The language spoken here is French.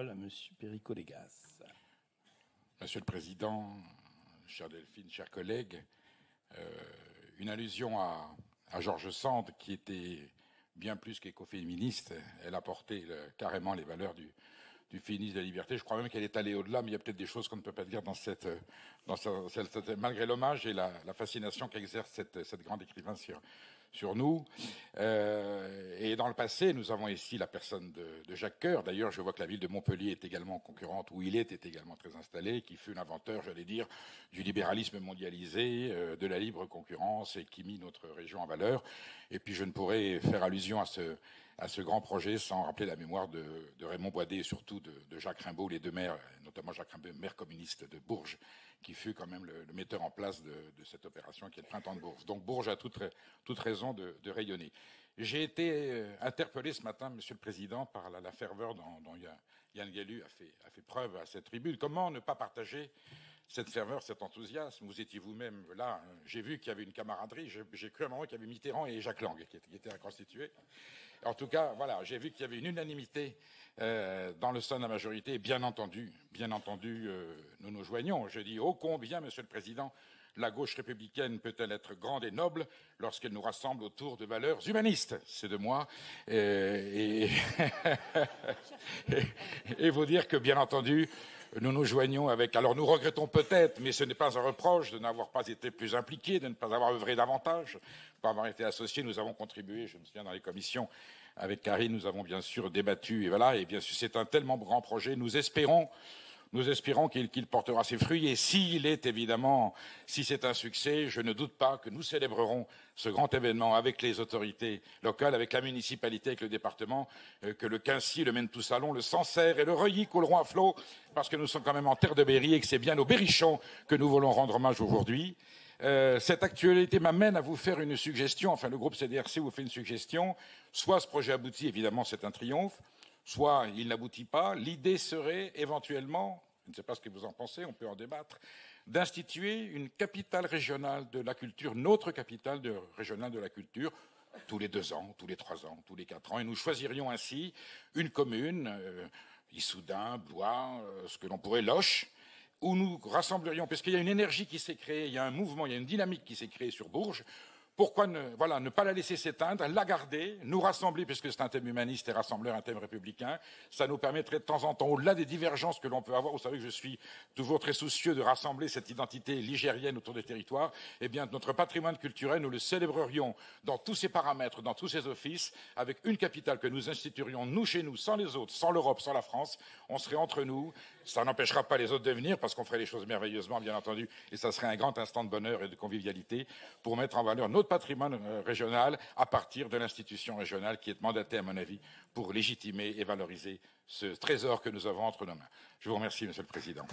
parole à Monsieur Perico Légas. Monsieur le Président, chère Delphine, chers collègues, une allusion à Georges Sand, qui était bien plus qu'écoféministe. Elle apportait carrément les valeurs du féminisme de la liberté. Je crois même qu'elle est allée au-delà, mais il y a peut-être des choses qu'on ne peut pas dire dans malgré l'hommage et la fascination qu'exerce cette grande écrivain sur nous. Et dans le passé, nous avons ici la personne de Jacques Coeur. D'ailleurs, je vois que la ville de Montpellier est également concurrente, où il était également très installé, qui fut l'inventeur, j'allais dire, du libéralisme mondialisé, de la libre concurrence, et qui mit notre région en valeur. Et puis, je ne pourrais faire allusion à ce grand projet sans rappeler la mémoire de Raymond Boisdet et surtout de Jacques Rimbaud, les deux maires, notamment Jacques Rimbaud, maire communiste de Bourges, qui fut quand même le metteur en place de cette opération qui est le Printemps de Bourges. Donc Bourges a toute raison de rayonner. J'ai été interpellé ce matin, Monsieur le Président, par la ferveur dont Yann Guélu a fait preuve à cette tribune. Comment ne pas partager cette ferveur, cet enthousiasme? Vous étiez vous-même là. J'ai vu qu'il y avait une camaraderie. J'ai cru à un moment qu'il y avait Mitterrand et Jacques Lang qui étaient reconstitués. En tout cas, voilà, j'ai vu qu'il y avait une unanimité dans le sein de la majorité. Et bien entendu, nous nous joignons. Je dis, ô combien, Monsieur le Président, la gauche républicaine peut-elle être grande et noble lorsqu'elle nous rassemble autour de valeurs humanistes? C'est de moi. Et vous dire que, bien entendu, nous nous joignons avec... Alors, nous regrettons peut-être, mais ce n'est pas un reproche, de n'avoir pas été plus impliqués, de ne pas avoir œuvré davantage, de ne pas avoir été associés. Nous avons contribué, je me souviens, dans les commissions, avec Karine, nous avons bien sûr débattu. Et voilà, et bien sûr, c'est un tellement grand projet. Nous espérons qu'il portera ses fruits. Et s'il est évidemment, si c'est un succès, je ne doute pas que nous célébrerons ce grand événement avec les autorités locales, avec la municipalité, avec le département, que le Quincy, le Maine-tout-Salon, le Sancerre et le Reuilly couleront à flot, parce que nous sommes quand même en terre de Berry et que c'est bien aux Berrichons que nous voulons rendre hommage aujourd'hui. Cette actualité m'amène à vous faire une suggestion. Enfin, le groupe CDRC vous fait une suggestion. Soit ce projet aboutit, évidemment, c'est un triomphe. Soit il n'aboutit pas. L'idée serait éventuellement, je ne sais pas ce que vous en pensez, on peut en débattre, d'instituer une capitale régionale de la culture, notre capitale régionale de la culture, tous les 2 ans, tous les 3 ans, tous les 4 ans. Et nous choisirions ainsi une commune, Issoudun, Blois, ce que l'on pourrait, Loches, où nous rassemblerions, parce qu'il y a une énergie qui s'est créée, il y a un mouvement, il y a une dynamique qui s'est créée sur Bourges. Pourquoi ne pas la laisser s'éteindre, la garder, nous rassembler, puisque c'est un thème humaniste et rassembleur, un thème républicain. Ça nous permettrait de temps en temps, au-delà des divergences que l'on peut avoir, vous savez que je suis toujours très soucieux de rassembler cette identité ligérienne autour des territoires, eh bien, notre patrimoine culturel, nous le célébrerions dans tous ses paramètres, dans tous ses offices, avec une capitale que nous instituerions, nous, chez nous, sans les autres, sans l'Europe, sans la France. On serait entre nous. Ça n'empêchera pas les autres de venir, parce qu'on ferait les choses merveilleusement, bien entendu, et ça serait un grand instant de bonheur et de convivialité pour mettre en valeur notre patrimoine régional à partir de l'institution régionale qui est mandatée, à mon avis, pour légitimer et valoriser ce trésor que nous avons entre nos mains. Je vous remercie, Monsieur le Président.